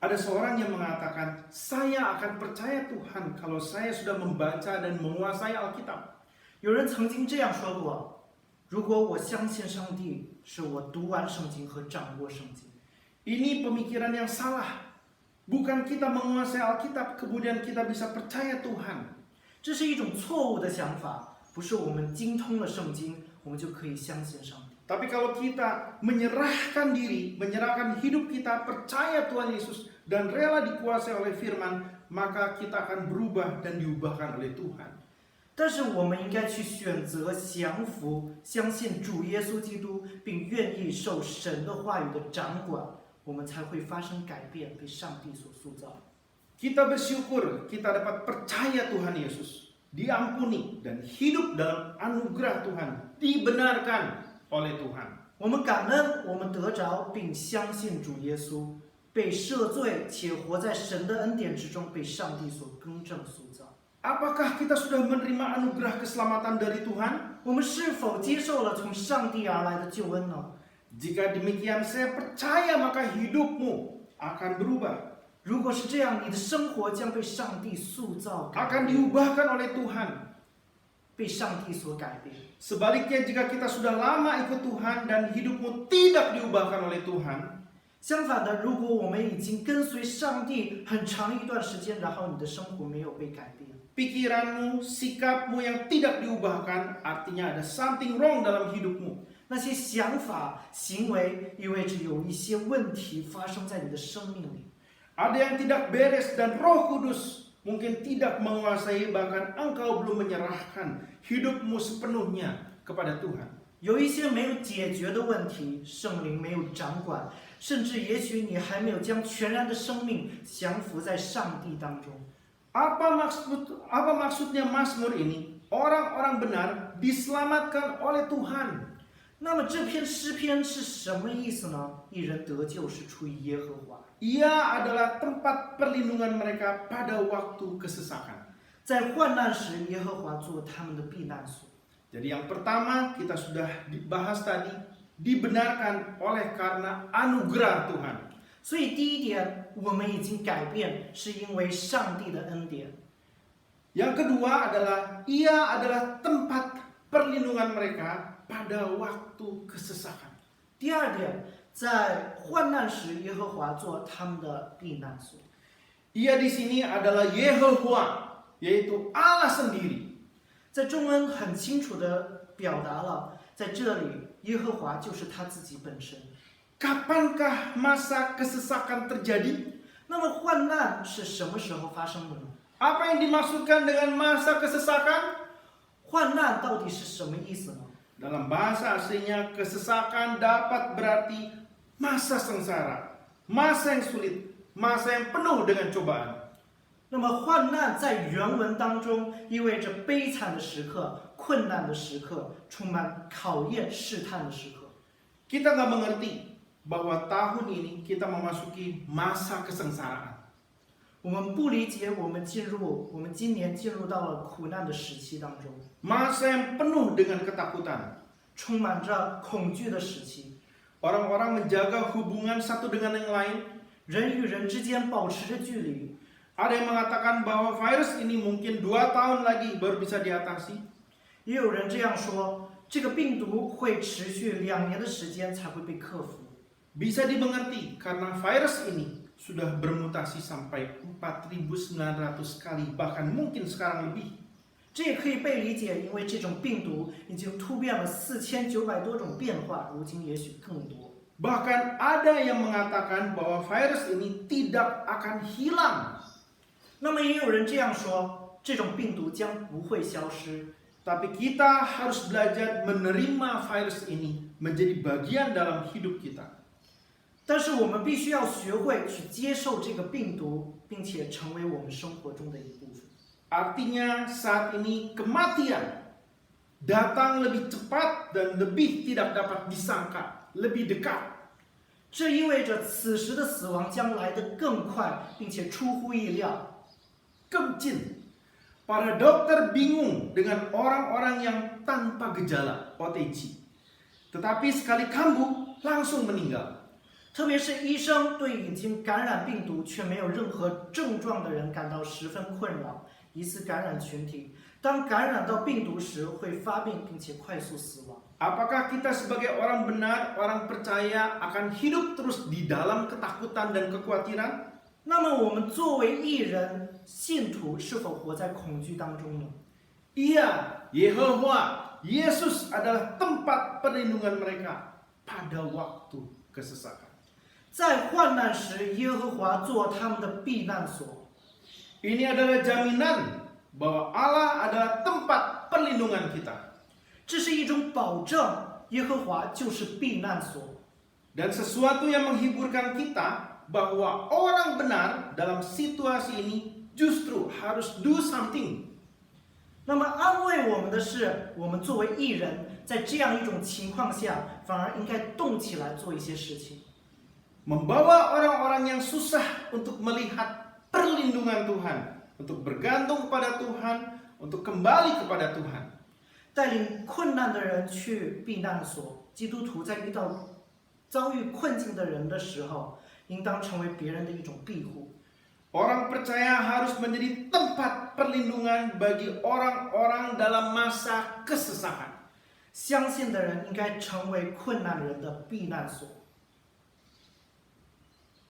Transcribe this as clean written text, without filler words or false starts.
Ada seorang yang mengatakan, saya akan percaya Tuhan kalau saya sudah membaca dan menguasai Alkitab. 有人曾经这样说过：如果我相信上帝，是我读完圣经和掌握圣经。 Ini pemikiran yang salah. Bukan kita menguasai Alkitab, kemudian kita bisa percaya Tuhan. 这是一种错误的想法，不是我们精通了圣经，我们就可以相信上帝。 Tapi kalau kita menyerahkan diri, menyerahkan hidup kita, percaya Tuhan Yesus, dan rela dikuasai oleh firman, maka kita akan berubah dan diubahkan oleh Tuhan. 但是我们应该去选择降服，相信主耶稣基督，并愿意受神的话语的掌管，我们才会发生改变，被上帝所塑造。 Kita bersyukur kita dapat percaya Tuhan Yesus, diampuni, dan hidup dalam anugerah Tuhan, dibenarkan oleh Tuhan. 我们感恩，我们得着并相信主耶稣，被赦罪，且活在神的恩典之中，被上帝所更正塑造。 Apakah kita sudah menerima anugerah keselamatan dari Tuhan? 我们是否接受了从上帝而来的救恩呢？ Jika demikian, saya percaya maka hidupmu akan berubah, 如果是这样，你的生活将被上帝塑造， akan diubahkan oleh Tuhan. 被上帝所改变。 Sebaliknya, jika kita sudah lama ikut Tuhan dan hidupmu tidak diubahkan oleh Tuhan, 相反的，如果我们已经跟随上帝很长一段时间，然后你的生活没有被改变， pikiranmu, sikapmu yang tidak diubahkan, artinya ada something wrong dalam hidupmu. 那些想法、行为意味着有一些问题发生在你的生命里。 Ada yang tidak beres dan Roh Kudus mungkin tidak menguasai, bahkan engkau belum menyerahkan hidupmu sepenuhnya kepada Tuhan. 有一些没有解决的问题，圣灵没有掌管，甚至也许你还没有将全然的生命降服在上帝当中。 Apa maksudnya Mazmur ini? Orang-orang benar diselamatkan oleh Tuhan. 那么这篇诗篇是什么意思呢？一人得救是出于耶和华， Ia adalah tempat perlindungan mereka pada waktu kesesakan. 在患难时，耶和华做他们的避难所。 Jadi yang pertama kita sudah dibahas tadi, dibenarkan oleh karena anugerah Tuhan. 所以第一点，我们已经改变，是因为上帝的恩典。 Yang kedua adalah ia adalah tempat perlindungan mereka pada waktu kesesakan. 第二点，在患难时，耶和华做他们的避难所。 Ia di sini adalah Yehovah, yaitu Allah sendiri. 在中文很清楚地表达了，在这里耶和华就是他自己本身。 Kapankah masa kesesakan terjadi? 那么患难是什么时候发生的呢？ Apa yang dimaksudkan dengan masa kesesakan? 患难到底是什么意思呢？ Dalam bahasa aslinya, kesesakan dapat berarti masa sengsara, masa yang sulit, masa yang penuh dengan cobaan. 那么患难在原文当中意味着悲惨的时刻、困难的时刻、充满考验、试探的时刻。 Kita nggak mengerti bahwa tahun ini kita memasuki masa kesengsaraan. 我们不理解，我们今年进入到了苦难的时期当中， Masa yang penuh dengan ketakutan. 充满着恐惧的时期。 Orang-orang menjaga hubungan satu dengan yang lain. 人与人之间保持着距离。 Ada yang mengatakan bahwa virus ini mungkin 2 tahun lagi baru bisa diatasi. 也有人这样说，这个病毒会持续2年的时间才会被克服。 Bisa dimengerti karena virus ini sudah bermutasi sampai 4.900 kali, bahkan mungkin sekarang lebih. 这也可以被理解，因为这种病毒已经突变了4900多种变化，如今也许更多。 Bahkan ada yang mengatakan bahwa virus ini tidak akan hilang. 那么也有人这样说，这种病毒将不会消失。 Tapi kita harus belajar menerima virus ini menjadi bagian dalam hidup kita. 但是我们必须要学会去接受这个病毒，并且成为我们生活中的一部分。 Artinya saat ini kematian datang lebih cepat dan lebih tidak dapat disangka, lebih dekat. 这意味着此时的死亡将来得更快，并且出乎意料。 更近. Para dokter bingung dengan orang-orang yang tanpa gejala, OTG. Tetapi sekali kambuh langsung meninggal. 特别是医生对已经感染病毒却没有任何症状的人感到十分困扰，疑似感染群体。当感染到病毒时，会发病并且快速死亡。 Apakah kita sebagai orang benar, orang percaya akan hidup terus di dalam ketakutan dan kekhawatiran? 那么我们作为义人、信徒，是否活在恐惧当中呢？ Iya, Yehova, Yesus adalah tempat perlindungan mereka pada waktu kesesakan. 在患难时，耶和华做他们的避难所。 Ini adalah jaminan bahwa Allah adalah tempat perlindungan kita. 这是一种保证，耶和华就是避难所。 Dan sesuatu yang menghiburkan kita bahwa orang benar dalam situasi ini justru harus do something. 那么安慰我们的是，我们作为义人，在这样一种情况下，反而应该动起来做一些事情， Membawa orang-orang yang susah untuk melihat perlindungan Tuhan, untuk bergantung kepada Tuhan, untuk kembali kepada Tuhan. 带领困难的人去避难所。基督徒在遇到遭遇困境的人的时候，应当成为别人的一种庇护。 Orang percaya harus menjadi tempat perlindungan bagi orang-orang dalam masa kesesakan. 相信的人应该成为困难人的避难所。